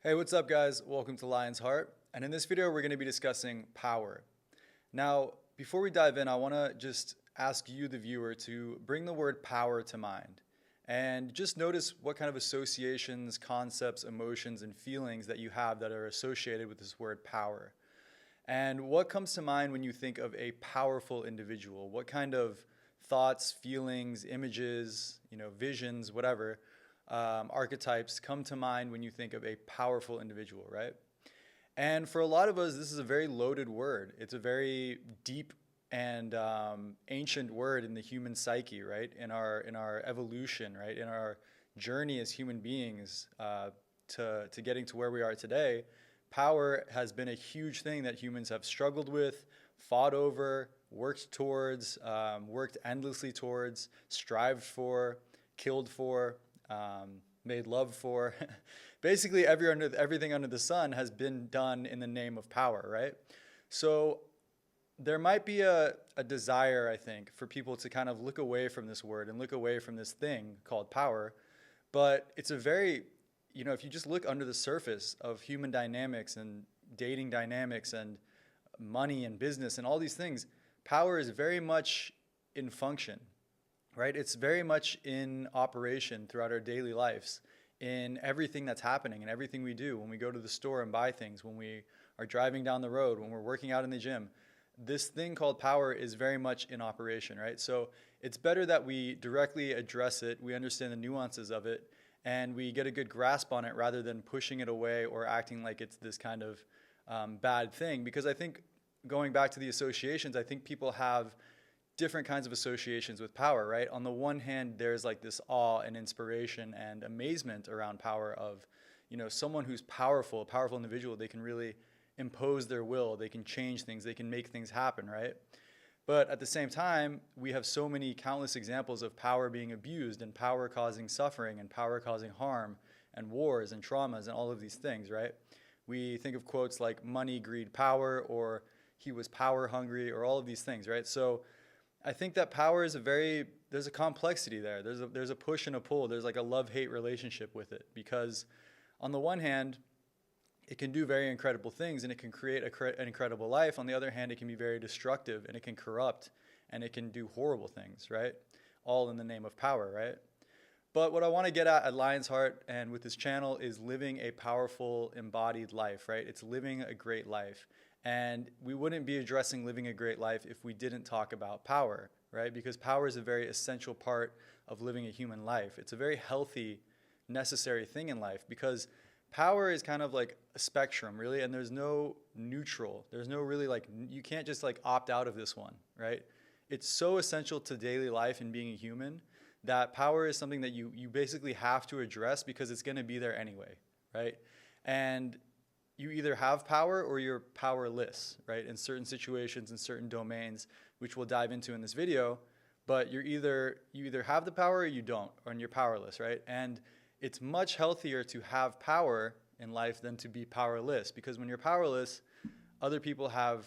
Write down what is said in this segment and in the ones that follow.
Hey, what's up guys? Welcome to Lion's Heart. And in this video, we're going to be discussing power. Now, before we dive in, I want to just ask you, the viewer, to bring the word power to mind. And just notice what kind of associations, concepts, emotions, and feelings that you have that are associated with this word power. And what comes to mind when you think of a powerful individual? What kind of thoughts, feelings, images, visions, whatever, archetypes come to mind when you think of a powerful individual, right? And for a lot of us, this is a very loaded word. It's a very deep and ancient word in the human psyche, right? In our evolution, right? In our journey as human beings to getting to where we are today. Power has been a huge thing that humans have struggled with, fought over, worked towards, worked endlessly towards, strived for, killed for, made love for. Basically, everything under the sun has been done in the name of power, right? So there might be a desire, I think, for people to kind of look away from this word and look away from this thing called power. But it's a very, if you just look under the surface of human dynamics and dating dynamics and money and business and all these things, power is very much in function, right? It's very much in operation throughout our daily lives, in everything that's happening and everything we do. When we go to the store and buy things, when we are driving down the road, when we're working out in the gym, this thing called power is very much in operation, right? So it's better that we directly address it, we understand the nuances of it, and we get a good grasp on it rather than pushing it away or acting like it's this kind of bad thing. Because I think, going back to the associations, I think people have different kinds of associations with power, right? On the one hand, there's like this awe and inspiration and amazement around power of, someone who's powerful, a powerful individual. They can really impose their will, they can change things, they can make things happen, right? But at the same time, we have so many countless examples of power being abused and power causing suffering and power causing harm and wars and traumas and all of these things, right? We think of quotes like money, greed, power, or he was power hungry, or all of these things, right? So I think that power is there's a complexity there. There's a push and a pull. There's like a love-hate relationship with it, because on the one hand, it can do very incredible things and it can create an incredible life. On the other hand, it can be very destructive and it can corrupt and it can do horrible things, right? All in the name of power, right? But what I want to get at Lion's Heart and with this channel is living a powerful, embodied life, right? It's living a great life. And we wouldn't be addressing living a great life if we didn't talk about power, right? Because power is a very essential part of living a human life. It's a very healthy, necessary thing in life, because power is kind of like a spectrum, really, and there's no neutral. There's no really you can't just opt out of this one, right? It's so essential to daily life and being a human that power is something that you basically have to address, because it's going to be there anyway, right? And you either have power or you're powerless, right? In certain situations, in certain domains, which we'll dive into in this video, but you either have the power or you don't, or you're powerless, right? And it's much healthier to have power in life than to be powerless, because when you're powerless, other people have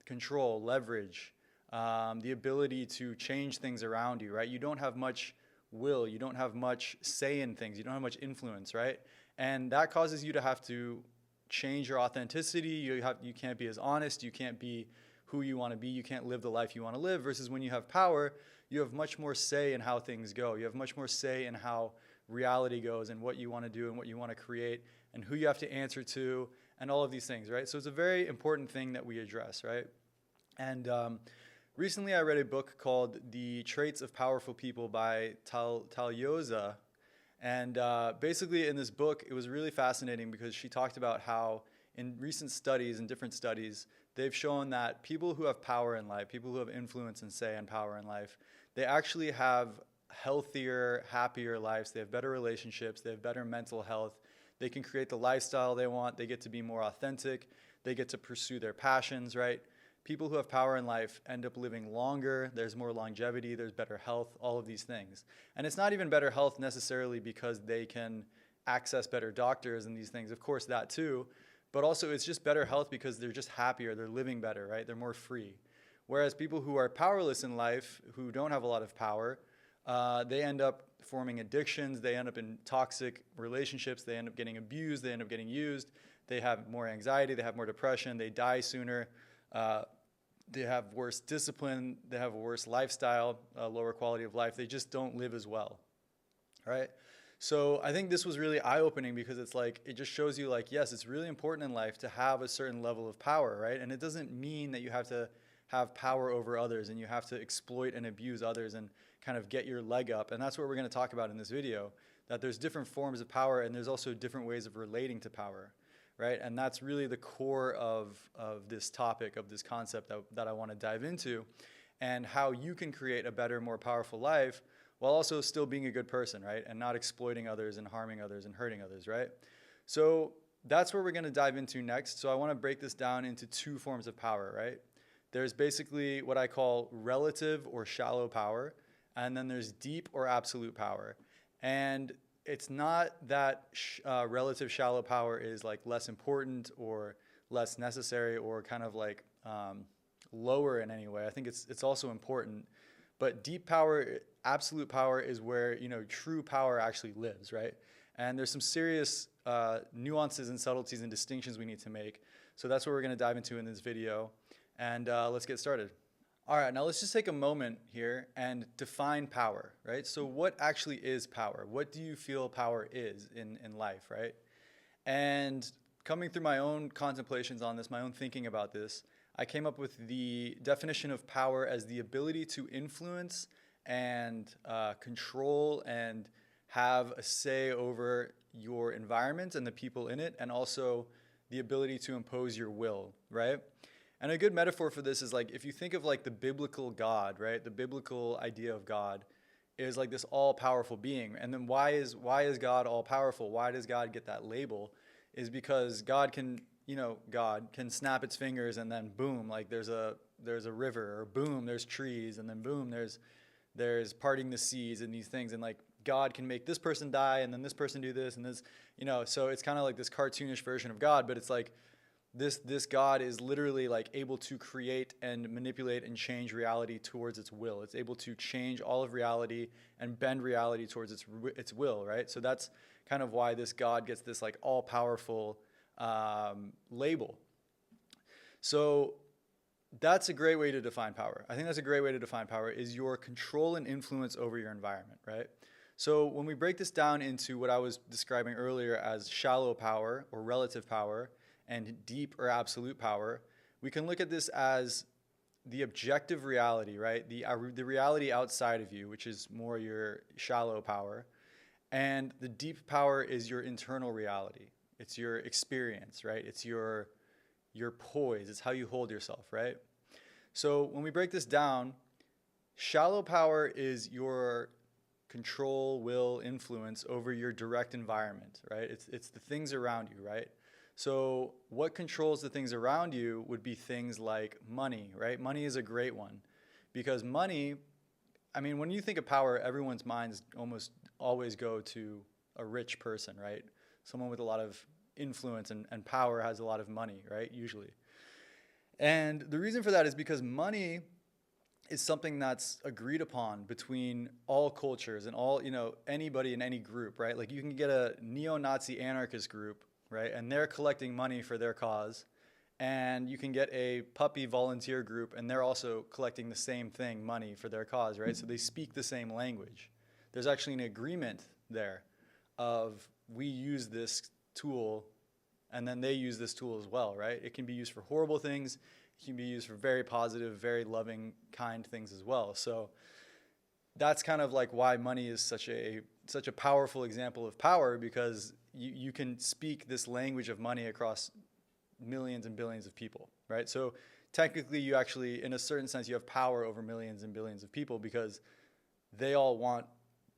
control, leverage, the ability to change things around you, right? You don't have much will, you don't have much say in things, you don't have much influence, right? And that causes you to have to change your authenticity. You can't be as honest, you can't be who you want to be, you can't live the life you want to live. Versus when you have power, you have much more say in how things go. You have much more say in how reality goes and what you want to do and what you want to create and who you have to answer to and all of these things, right? So it's a very important thing that we address, right? And recently I read a book called The Traits of Powerful People by Tal Yoza. And basically in this book, it was really fascinating because she talked about how in recent studies and different studies, they've shown that people who have power in life, people who have influence and say and power in life, they actually have healthier, happier lives. They have better relationships. They have better mental health. They can create the lifestyle they want. They get to be more authentic. They get to pursue their passions, right? People who have power in life end up living longer. There's more longevity. There's better health, all of these things. And it's not even better health necessarily because they can access better doctors and these things. Of course, that too. But also it's just better health because they're just happier. They're living better, right? They're more free. Whereas people who are powerless in life, who don't have a lot of power, they end up forming addictions. They end up in toxic relationships. They end up getting abused. They end up getting used. They have more anxiety. They have more depression. They die sooner. They have worse discipline. They have a worse lifestyle, a lower quality of life. They just don't live as well, right? So I think this was really eye-opening because it's like, it just shows you like, yes, it's really important in life to have a certain level of power, right? And it doesn't mean that you have to have power over others and you have to exploit and abuse others and kind of get your leg up. And that's what we're going to talk about in this video, that there's different forms of power and there's also different ways of relating to power, right? And that's really the core of this topic, of this concept that I want to dive into, and how you can create a better, more powerful life while also still being a good person, right? And not exploiting others and harming others and hurting others, right? So that's where we're going to dive into next. So I want to break this down into two forms of power, right? There's basically what I call relative or shallow power, and then there's deep or absolute power. And it's not that relative shallow power is like less important or less necessary or kind of like lower in any way. I think it's also important. But deep power, absolute power is where, you know, true power actually lives, right? And there's some serious nuances and subtleties and distinctions we need to make. So that's what we're going to dive into in this video. And let's get started. All right, now let's just take a moment here and define power, right? So what actually is power? What do you feel power is in life, right? And coming through my own contemplations on this, my own thinking about this, I came up with the definition of power as the ability to influence and control and have a say over your environment and the people in it, and also the ability to impose your will, right? And a good metaphor for this is like, if you think of like the biblical God, right? The biblical idea of God is like this all-powerful being. And then why is God all-powerful? Why does God get that label? Is because God can snap its fingers and then boom, like there's a river, or boom, there's trees, and then boom, there's parting the seas and these things. And like God can make this person die and then this person do this and this, so it's kind of like this cartoonish version of God, but it's like, this God is literally like able to create and manipulate and change reality towards its will. It's able to change all of reality and bend reality towards its will, right? So that's kind of why this God gets this like all-powerful label. So that's a great way to define power. I think that's a great way to define power, is your control and influence over your environment, right? So when we break this down into what I was describing earlier as shallow power or relative power, and deep or absolute power, we can look at this as the objective reality, right? The reality outside of you, which is more your shallow power. And the deep power is your internal reality. It's your experience, right? It's your poise. It's how you hold yourself, right? So when we break this down, shallow power is your control, will, influence over your direct environment, right? It's the things around you, right? So what controls the things around you would be things like money, right? Money is a great one, because money, I mean, when you think of power, everyone's minds almost always go to a rich person, right? Someone with a lot of influence and power has a lot of money, right? Usually. And the reason for that is because money is something that's agreed upon between all cultures and all, anybody in any group, right? Like you can get a neo-Nazi anarchist group, right? And they're collecting money for their cause. And you can get a puppy volunteer group and they're also collecting the same thing, money for their cause, right? So they speak the same language. There's actually an agreement there of we use this tool and then they use this tool as well, right? It can be used for horrible things. It can be used for very positive, very loving, kind things as well. So that's kind of like why money is such a powerful example of power, because you can speak this language of money across millions and billions of people, right? So technically you actually, in a certain sense, you have power over millions and billions of people because they all want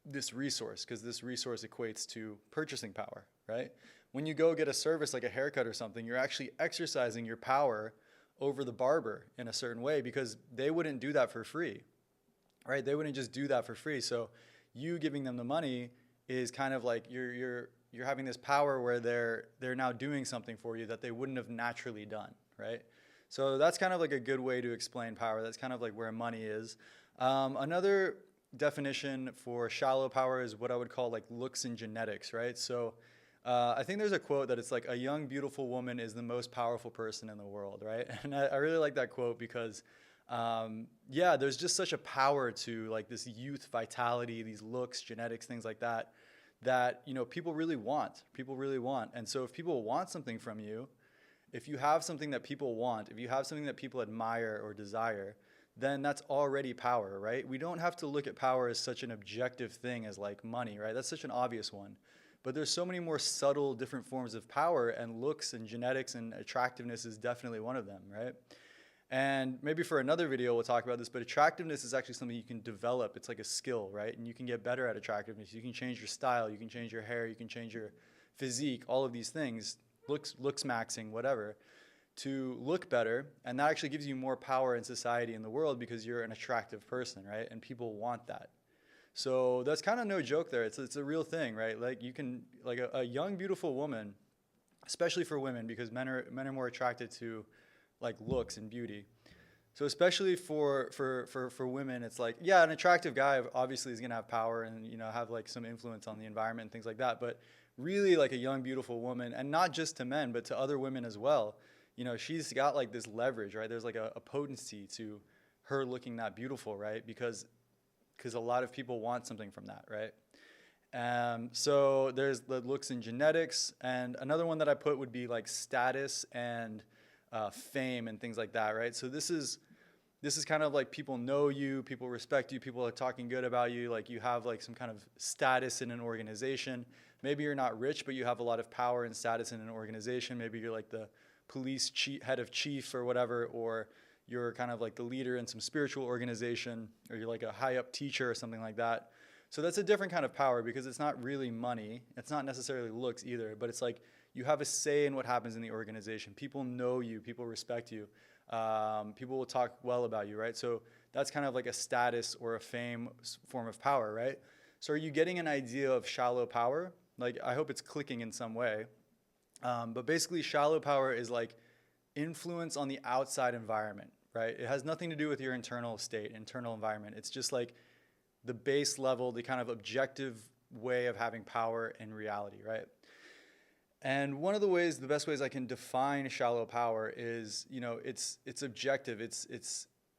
this resource, because this resource equates to purchasing power, right? When you go get a service like a haircut or something, you're actually exercising your power over the barber in a certain way, because they wouldn't do that for free, right? They wouldn't just do that for free. So you giving them the money is kind of like you're having this power where they're now doing something for you that they wouldn't have naturally done, right? So that's kind of like a good way to explain power. That's kind of like where money is. Another definition for shallow power is what I would call like looks and genetics, right? So I think there's a quote that it's like a young, beautiful woman is the most powerful person in the world, right? And I really like that quote because, yeah, there's just such a power to like this youth, vitality, these looks, genetics, things like that, that, you know, people really want. People really want. And so if people want something from you, if you have something that people want, if you have something that people admire or desire, then that's already power, right? We don't have to look at power as such an objective thing as like money, right? That's such an obvious one. But there's so many more subtle different forms of power, and looks and genetics and attractiveness is definitely one of them, right? And maybe for another video we'll talk about this, but attractiveness is actually something you can develop. It's like a skill, right? And you can get better at attractiveness. You can change your style, you can change your hair, you can change your physique, all of these things, looks maxing, whatever, to look better. And that actually gives you more power in society, in the world, because you're an attractive person, right? And people want that. So that's kind of no joke there. It's a real thing, right? Like you can, like a young, beautiful woman, especially for women, because men are more attracted to like looks and beauty. So especially for women, it's like, yeah, an attractive guy obviously is gonna have power and, you know, have like some influence on the environment and things like that. But really, like a young, beautiful woman, and not just to men, but to other women as well, you know, she's got like this leverage, right? There's like a potency to her looking that beautiful, right? Because a lot of people want something from that, right? So there's the looks and genetics, and another one that I put would be like status and fame and things like that, right? So this is kind of like people know you, people respect you, people are talking good about you, like you have like some kind of status in an organization. Maybe you're not rich, but you have a lot of power and status in an organization. Maybe you're like the police head of chief or whatever, or you're kind of like the leader in some spiritual organization, or you're like a high up teacher or something like that. So that's a different kind of power, because it's not really money. It's not necessarily looks either, but it's like you have a say in what happens in the organization. People know you, people respect you. People will talk well about you, right? So that's kind of like a status or a fame form of power, right? So are you getting an idea of shallow power? Like, I hope it's clicking in some way. But basically, shallow power is like influence on the outside environment, right? It has nothing to do with your internal state, internal environment. It's just like the base level, the kind of objective way of having power in reality, right? And one of the ways, the best ways I can define shallow power is, you know, it's objective. It's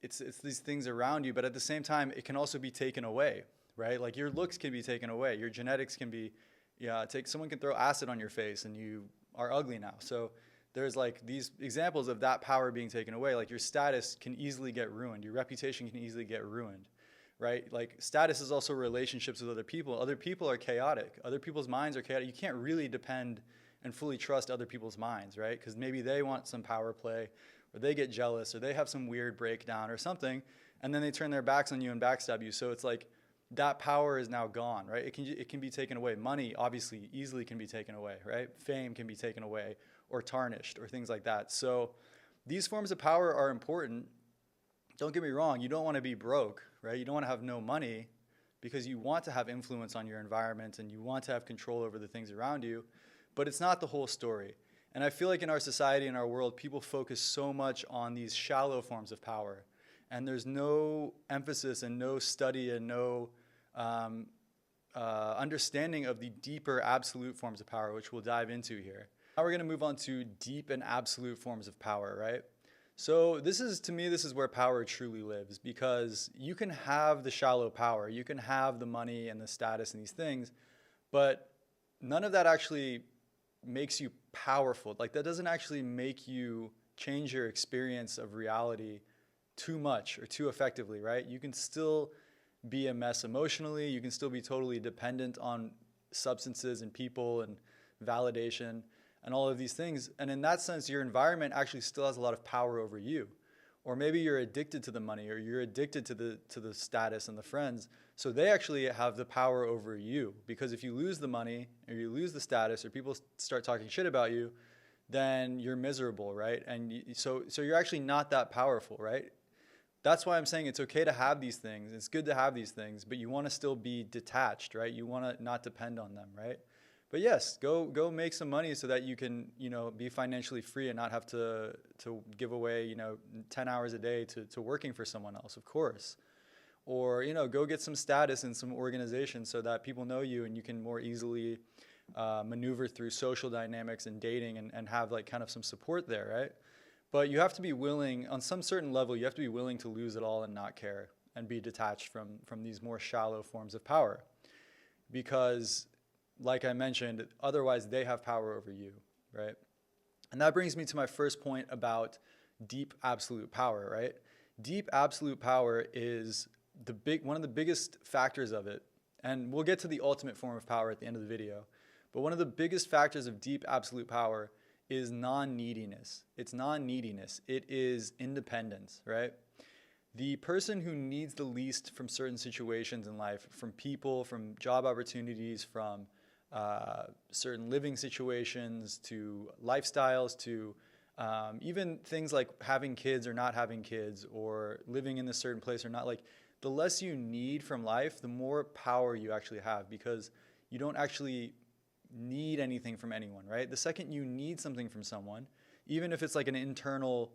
these things around you, but at the same time, it can also be taken away, right? Like your looks can be taken away. Your genetics can be, yeah, someone can throw acid on your face and you are ugly now. So there's like these examples of that power being taken away. Like your status can easily get ruined. Your reputation can easily get ruined, right? Like status is also relationships with other people. Other people are chaotic. Other people's minds are chaotic. You can't really depend and fully trust other people's minds, right? Because maybe they want some power play, or they get jealous, or they have some weird breakdown or something, and then they turn their backs on you and backstab you. So it's like that power is now gone, right? It can be taken away. Money, obviously, easily can be taken away, right? Fame can be taken away or tarnished or things like that. So these forms of power are important. Don't get me wrong. You don't want to be broke, right? You don't want to have no money, because you want to have influence on your environment and you want to have control over the things around you. But it's not the whole story. And I feel like in our society, in our world, people focus so much on these shallow forms of power. And there's no emphasis and no study and no understanding of the deeper absolute forms of power, which we'll dive into here. Now we're going to move on to deep and absolute forms of power, right? So to me, this is where power truly lives, because you can have the shallow power, you can have the money and the status and these things, but none of that actually makes you powerful. Like that doesn't actually make you change your experience of reality too much or too effectively, right? You can still be a mess emotionally. You can still be totally dependent on substances and people and validation and all of these things. And in that sense, your environment actually still has a lot of power over you. Or maybe you're addicted to the money, or you're addicted to the status and the friends. So they actually have the power over you, because if you lose the money or you lose the status or people start talking shit about you, then you're miserable, right? And so you're actually not that powerful, right? That's why I'm saying it's okay to have these things. It's good to have these things, but you want to still be detached, right? You want to not depend on them, right? But yes, go make some money so that you can, you know, be financially free and not have to give away, you know, 10 hours a day to working for someone else, of course. or, go get some status in some organization so that people know you and you can more easily maneuver through social dynamics and dating and have like kind of some support there, right? But you have to be willing, on some certain level, you have to be willing to lose it all and not care and be detached from these more shallow forms of power. Because, like I mentioned, otherwise they have power over you, right? And that brings me to my first point about deep absolute power, right? Deep absolute power is one of the biggest factors of it. And we'll get to the ultimate form of power at the end of the video. But one of the biggest factors of deep absolute power is non-neediness. It's non-neediness. It is independence, right? The person who needs the least from certain situations in life, from people, from job opportunities, from certain living situations, to lifestyles, to even things like having kids or not having kids, or living in a certain place or not, like the less you need from life, the more power you actually have, because you don't actually need anything from anyone, right? The second you need something from someone, even if it's like an internal,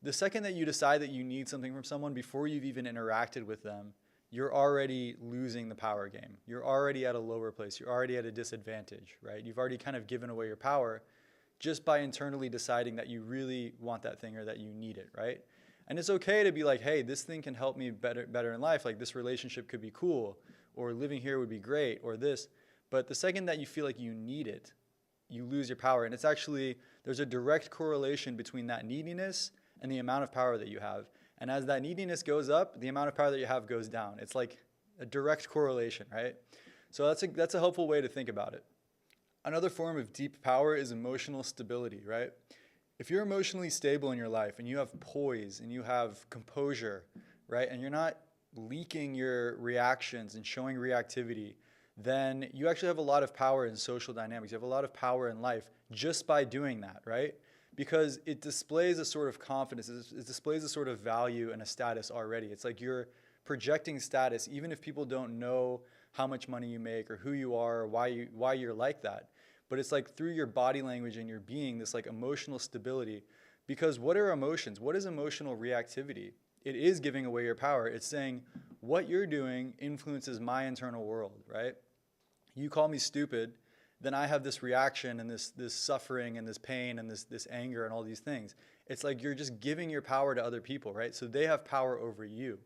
the second that you decide that you need something from someone before you've even interacted with them, you're already losing the power game. You're already at a lower place. You're already at a disadvantage, right? You've already kind of given away your power just by internally deciding that you really want that thing or that you need it, right? And it's okay to be like, hey, this thing can help me better in life. Like this relationship could be cool, or living here would be great, or this. But the second that you feel like you need it, you lose your power. And it's actually, there's a direct correlation between that neediness and the amount of power that you have. And as that neediness goes up, the amount of power that you have goes down. It's like a direct correlation, right? So that's a helpful way to think about it. Another form of deep power is emotional stability, right? If you're emotionally stable in your life and you have poise and you have composure, right, and you're not leaking your reactions and showing reactivity, then you actually have a lot of power in social dynamics. You have a lot of power in life just by doing that, right? Because it displays a sort of confidence, it displays a sort of value and a status already. It's like you're projecting status even if people don't know how much money you make or who you are or why you're like that. But it's like through your body language and your being, this like emotional stability. Because what are emotions? What is emotional reactivity? It is giving away your power. It's saying what you're doing influences my internal world, right? You call me stupid, then I have this reaction and this suffering and this pain and this anger and all these things. It's like you're just giving your power to other people, right? So they have power over you.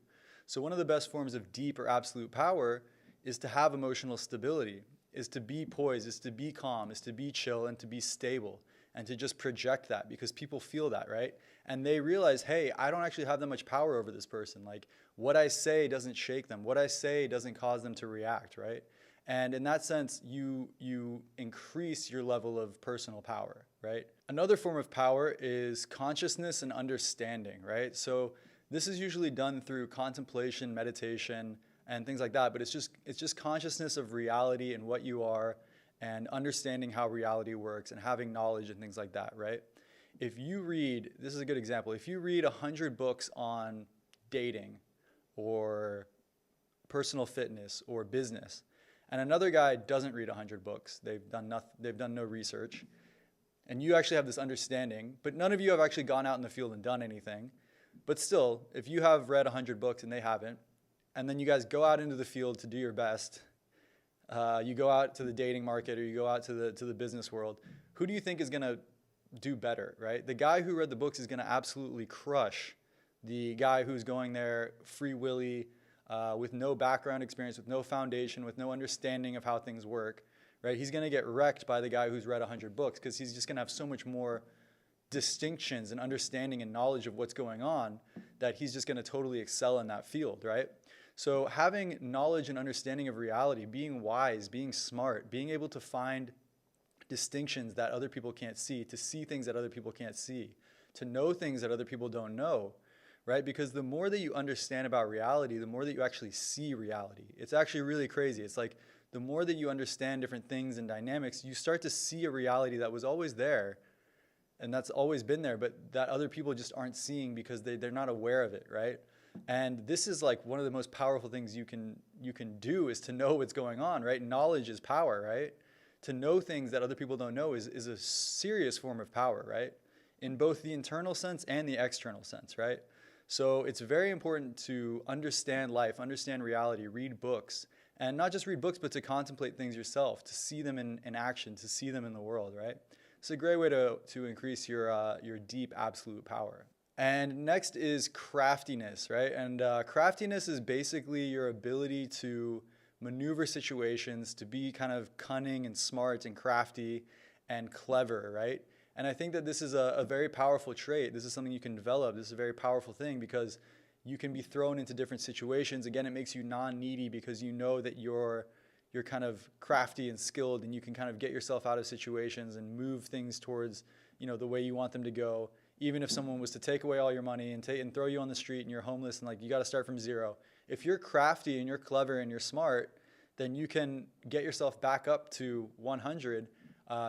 So one of the best forms of deep or absolute power is to have emotional stability, is to be poised, is to be calm, is to be chill and to be stable and to just project that, because people feel that, right? And they realize, hey, I don't actually have that much power over this person. Like what I say doesn't shake them. What I say doesn't cause them to react, right? And in that sense, you increase your level of personal power, right? Another form of power is consciousness and understanding, right? So this is usually done through contemplation, meditation, and things like that. But it's just consciousness of reality and what you are, and understanding how reality works, and having knowledge and things like that, right? If you read, this is a good example, if you read 100 books on dating or personal fitness or business, and another guy doesn't read 100 books, they've done no research, and you actually have this understanding, but none of you have actually gone out in the field and done anything. But still, if you have read 100 books and they haven't, and then you guys go out into the field to do your best, you go out to the dating market or you go out to the business world, who do you think is going to do better, right? The guy who read the books is going to absolutely crush the guy who's going there free willy, with no background experience, with no foundation, with no understanding of how things work, right? He's going to get wrecked by the guy who's read 100 books, because he's just going to have so much more distinctions and understanding and knowledge of what's going on that he's just going to totally excel in that field, right? So having knowledge and understanding of reality, being wise, being smart, being able to find distinctions that other people can't see, to see things that other people can't see, to know things that other people don't know, right? Because the more that you understand about reality, the more that you actually see reality. It's actually really crazy. It's like the more that you understand different things and dynamics, you start to see a reality that was always there, and that's always been there, but that other people just aren't seeing because they're not aware of it, right? And this is like one of the most powerful things you can do, is to know what's going on, right? Knowledge is power, right? To know things that other people don't know is a serious form of power, right? In both the internal sense and the external sense, right? So it's very important to understand life, understand reality, read books, and not just read books, but to contemplate things yourself, to see them in action, to see them in the world, right? It's a great way to increase your deep absolute power. And next is craftiness, right? And craftiness is basically your ability to maneuver situations, to be kind of cunning and smart and crafty and clever, right? And I think that this is a very powerful trait. This is something you can develop. This is a very powerful thing because you can be thrown into different situations. Again, it makes you non-needy because you know that you're kind of crafty and skilled, and you can kind of get yourself out of situations and move things towards, the way you want them to go. Even if someone was to take away all your money and throw you on the street and you're homeless and like you got to start from zero. If you're crafty and you're clever and you're smart, then you can get yourself back up to 100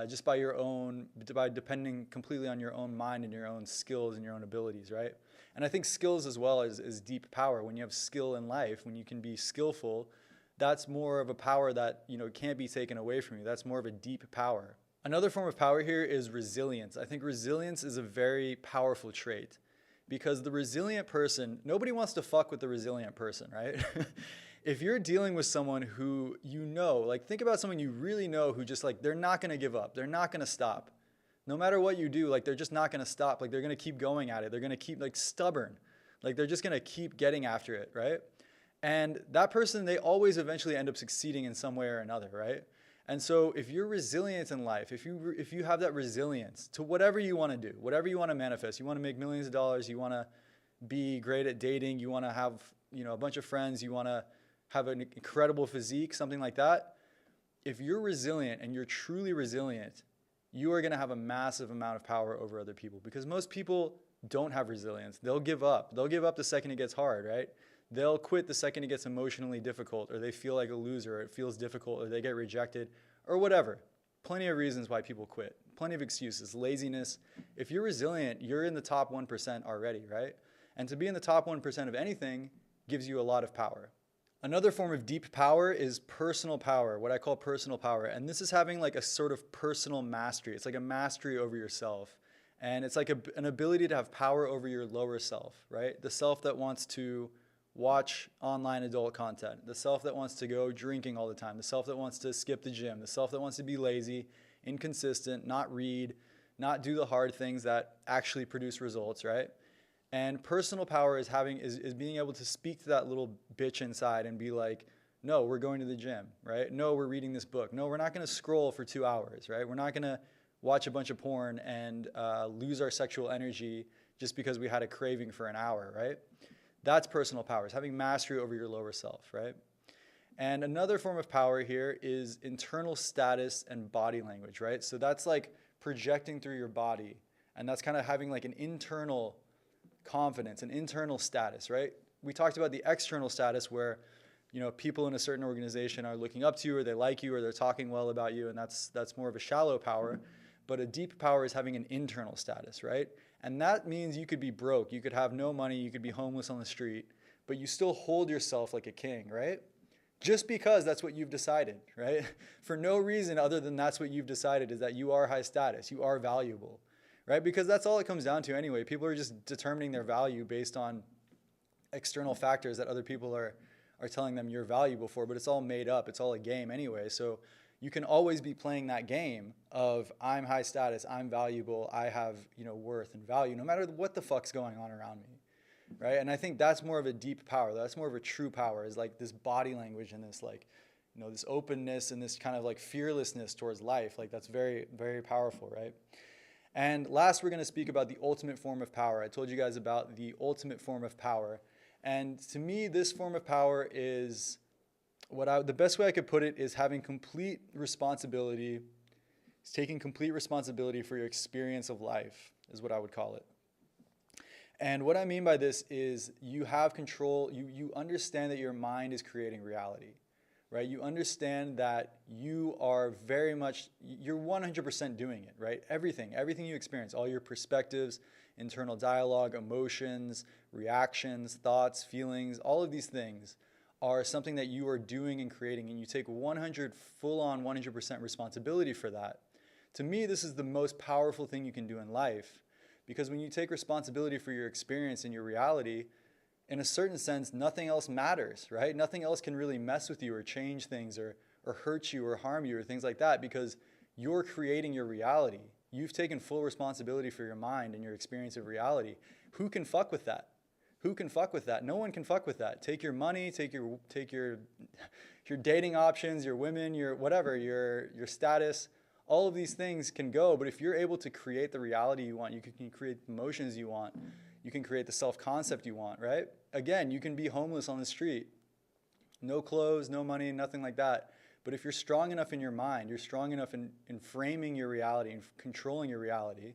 just by depending completely on your own mind and your own skills and your own abilities, right? And I think skills as well is deep power. When you have skill in life, when you can be skillful, that's more of a power that can't be taken away from you. That's more of a deep power. Another form of power here is resilience. I think resilience is a very powerful trait because the resilient person, nobody wants to fuck with the resilient person, right? If you're dealing with someone who think about someone you really know who just they're not going to give up. They're not going to stop. No matter what you do, they're just not going to stop. They're going to keep going at it. They're going to keep stubborn. They're just going to keep getting after it, right? And that person, they always eventually end up succeeding in some way or another, right? And so if you're resilient in life, if you have that resilience to whatever you want to do, whatever you want to manifest, you want to make millions of dollars, you want to be great at dating, you want to have, a bunch of friends, you want to have an incredible physique, something like that. If you're resilient and you're truly resilient, you are going to have a massive amount of power over other people because most people don't have resilience. They'll give up. They'll give up the second it gets hard, right? They'll quit the second it gets emotionally difficult, or they feel like a loser, or it feels difficult, or they get rejected, or whatever. Plenty of reasons why people quit. Plenty of excuses, laziness. If you're resilient, you're in the top 1% already, right? And to be in the top 1% of anything gives you a lot of power. Another form of deep power is personal power, what I call personal power. And this is having a sort of personal mastery. It's like a mastery over yourself. And it's like an ability to have power over your lower self, right? The self that wants to watch online adult content, the self that wants to go drinking all the time, the self that wants to skip the gym, the self that wants to be lazy, inconsistent, not read, not do the hard things that actually produce results, right? And personal power is being able to speak to that little bitch inside and be like, no, we're going to the gym, right? No, we're reading this book. No, we're not going to scroll for 2 hours, right? We're not going to watch a bunch of porn and lose our sexual energy just because we had a craving for an hour, right? That's personal power, is having mastery over your lower self, right? And another form of power here is internal status and body language, right? So that's projecting through your body, and that's kind of having an internal confidence, an internal status, right? We talked about the external status where, people in a certain organization are looking up to you, or they like you, or they're talking well about you, and that's more of a shallow power. But a deep power is having an internal status, right? And that means you could be broke, you could have no money, you could be homeless on the street, but you still hold yourself like a king, right? Just because that's what you've decided, right? For no reason other than that's what you've decided, is that you are high status, you are valuable, right? Because that's all it comes down to anyway. People are just determining their value based on external factors that other people are telling them you're valuable for, but it's all made up. It's all a game anyway. So you can always be playing that game of I'm high status, I'm valuable, I have, worth and value, no matter what the fuck's going on around me, right? And I think that's more of a deep power. That's more of a true power, is this body language and this this openness and this kind of fearlessness towards life. That's very, very powerful, right? And last, we're going to speak about the ultimate form of power. I told you guys about the ultimate form of power. And to me, this form of power is the best way I could put it is having complete responsibility. It's taking complete responsibility for your experience of life, is what I would call it. And what I mean by this is you have control. You understand that your mind is creating reality, right? You understand that you're 100% doing it, right? Everything you experience, all your perspectives, internal dialogue, emotions, reactions, thoughts, feelings, all of these things are something that you are doing and creating, and you take 100% responsibility for that. To me, this is the most powerful thing you can do in life, Because when you take responsibility for your experience and your reality, in a certain sense, nothing else matters, right? Nothing else can really mess with you or change things or hurt you or harm you or things like that, because you're creating your reality. You've taken full responsibility for your mind and your experience of reality. Who can fuck with that? Who can fuck with that? No one can fuck with that. Take your money, take your your dating options, your women, your whatever, your status. All of these things can go, but if you're able to create the reality you want, you can create the emotions you want, you can create the self-concept you want, right? Again, you can be homeless on the street. No clothes, no money, nothing like that. But if you're strong enough in your mind, you're strong enough in framing your reality and controlling your reality,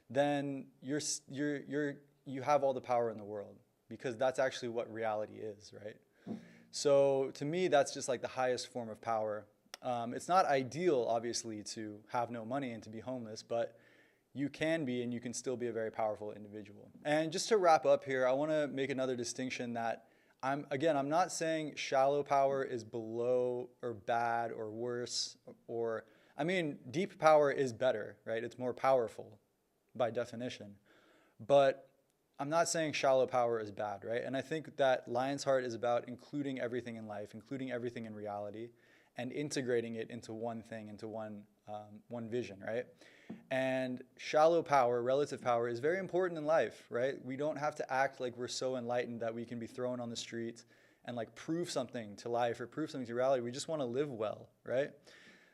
then you have all the power in the world, because that's actually what reality is, right? So to me, that's just like the highest form of power. It's not ideal, obviously, to have no money and to be homeless, but you can be, and you can still be a very powerful individual. And just to wrap up here, I want to make another distinction that I'm not saying shallow power is below or bad or worse, or, I mean, deep power is better, right? It's more powerful by definition. But I'm not saying shallow power is bad, right? And I think that Lion's Heart is about including everything in life, including everything in reality, and integrating it into one thing, into one vision, right? And shallow power, relative power, is very important in life, right? We don't have to act like we're so enlightened that we can be thrown on the streets and like prove something to life or prove something to reality. We just want to live well, right?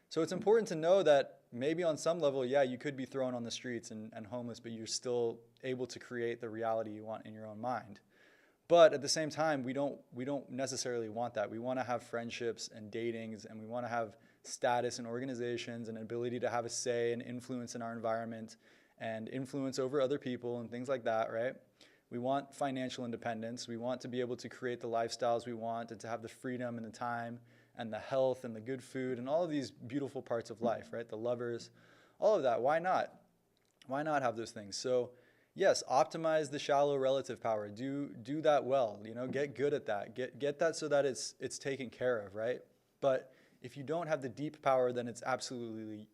So it's important to know that maybe on some level, yeah, you could be thrown on the streets and homeless, but you're still able to create the reality you want in your own mind. But at the same time, we don't necessarily want that. We want to have friendships and datings, and we want to have status in organizations and an ability to have a say and influence in our environment and influence over other people and things like that, right? We want financial independence. We want to be able to create the lifestyles we want and to have the freedom and the time and the health and the good food and all of these beautiful parts of life, right? The lovers, all of that. Why not? Why not have those things? So yes, optimize the shallow relative power. Do that well. Get good at that. Get that so that it's taken care of, right? But if you don't have the deep power, then it's absolutely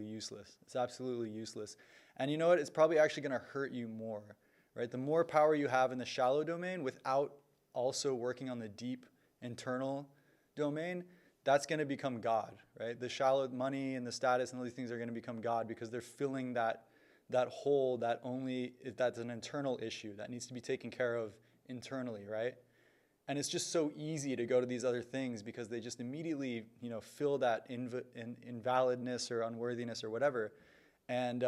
useless. It's absolutely useless. And you know what? It's probably actually going to hurt you more, right? The more power you have in the shallow domain without also working on the deep internal domain, that's going to become God, right? The shallow money and the status and all these things are going to become God, because they're filling that hole that's an internal issue that needs to be taken care of internally, right? And it's just so easy to go to these other things because they just immediately, fill that invalidness or unworthiness or whatever. And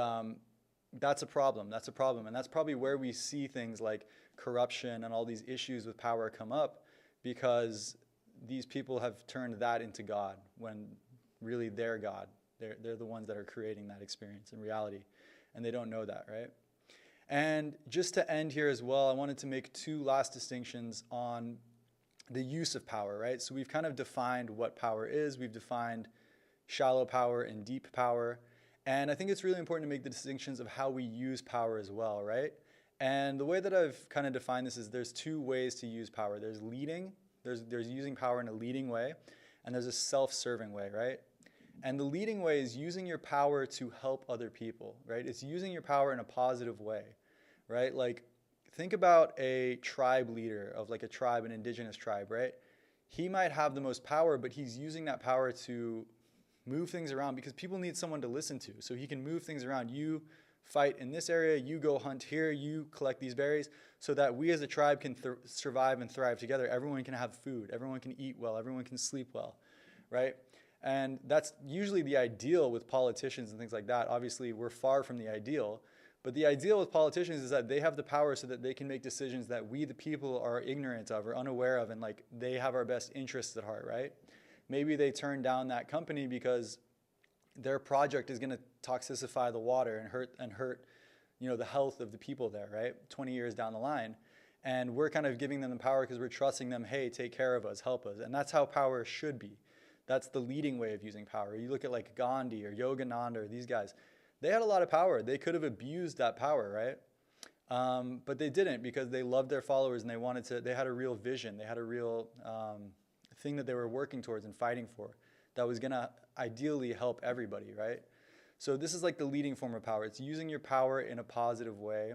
that's a problem. That's a problem. And that's probably where we see things like corruption and all these issues with power come up, because these people have turned that into God when really they're God. They're the ones that are creating that experience in reality, and they don't know that, right? And just to end here as well, I wanted to make two last distinctions on the use of power, right? So we've kind of defined what power is. We've defined shallow power and deep power. And I think it's really important to make the distinctions of how we use power as well, right? And the way that I've kind of defined this is there's two ways to use power. There's leading, there's using power in a leading way, and there's a self-serving way, right? And the leading way is using your power to help other people, right? It's using your power in a positive way, right? Like, think about a tribe leader of like a tribe, an indigenous tribe, right? He might have the most power, but he's using that power to move things around because people need someone to listen to. So he can move things around. You fight in this area, you go hunt here, you collect these berries, so that we as a tribe can survive and thrive together. Everyone can have food, everyone can eat well, everyone can sleep well, right? And that's usually the ideal with politicians and things like that. Obviously, we're far from the ideal. But the ideal with politicians is that they have the power so that they can make decisions that we, the people, are ignorant of or unaware of, and like they have our best interests at heart, right? Maybe they turn down that company because their project is going to toxicify the water and hurt the health of the people there, right? 20 years down the line. And we're kind of giving them the power because we're trusting them, hey, take care of us, help us. And that's how power should be. That's the leading way of using power. You look at like Gandhi or Yogananda or these guys. They had a lot of power. They could have abused that power, right? But they didn't, because they loved their followers and they had a real vision. They had a real thing that they were working towards and fighting for that was going to ideally help everybody, right? So this is like the leading form of power. It's using your power in a positive way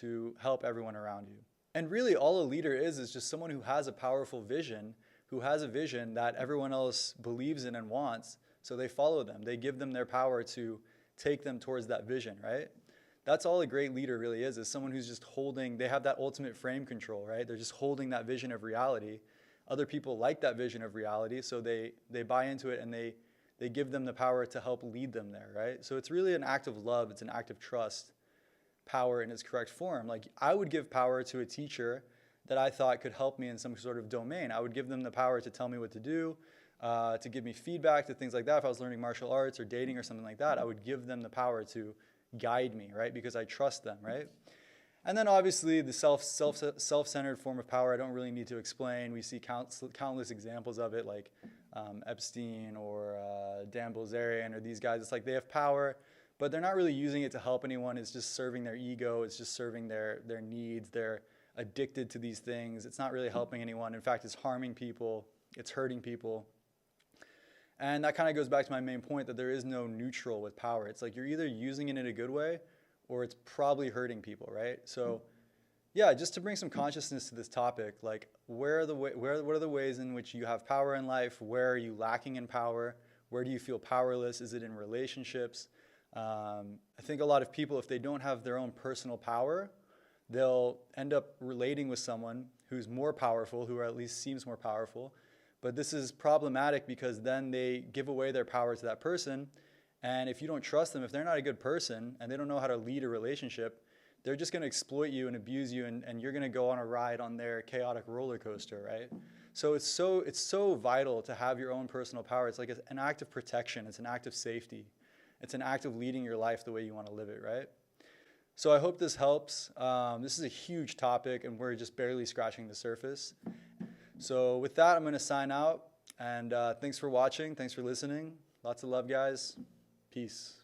to help everyone around you. And really all a leader is just someone who has a powerful vision, who has a vision that everyone else believes in and wants, so they follow them. They give them their power to take them towards that vision, right? That's all a great leader really is someone who's just holding, they have that ultimate frame control, right? They're just holding that vision of reality. Other people like that vision of reality, so they buy into it and they give them the power to help lead them there, right? So it's really an act of love, it's an act of trust, power in its correct form. Like I would give power to a teacher that I thought could help me in some sort of domain. I would give them the power to tell me what to do, to give me feedback, to things like that. If I was learning martial arts or dating or something like that, I would give them the power to guide me, right? Because I trust them, right? And then obviously the self-centered form of power, I don't really need to explain. We see countless examples of it, like Epstein or Dan Bilzerian or these guys. It's like they have power, but they're not really using it to help anyone. It's just serving their ego. It's just serving their needs. They're addicted to these things. It's not really helping anyone. In fact, it's harming people. It's hurting people. And that kind of goes back to my main point that there is no neutral with power. It's like you're either using it in a good way or it's probably hurting people, right? So yeah, just to bring some consciousness to this topic, like what are the ways in which you have power in life? Where are you lacking in power? Where do you feel powerless? Is it in relationships? I think a lot of people, if they don't have their own personal power, they'll end up relating with someone who's more powerful, who at least seems more powerful. But this is problematic because then they give away their power to that person. And if you don't trust them, if they're not a good person and they don't know how to lead a relationship, they're just going to exploit you and abuse you, and you're going to go on a ride on their chaotic roller coaster, right? So it's so vital to have your own personal power. It's like an act of protection. It's an act of safety. It's an act of leading your life the way you want to live it, right? So I hope this helps. This is a huge topic, and we're just barely scratching the surface. So with that, I'm going to sign out. And thanks for watching. Thanks for listening. Lots of love, guys. Peace.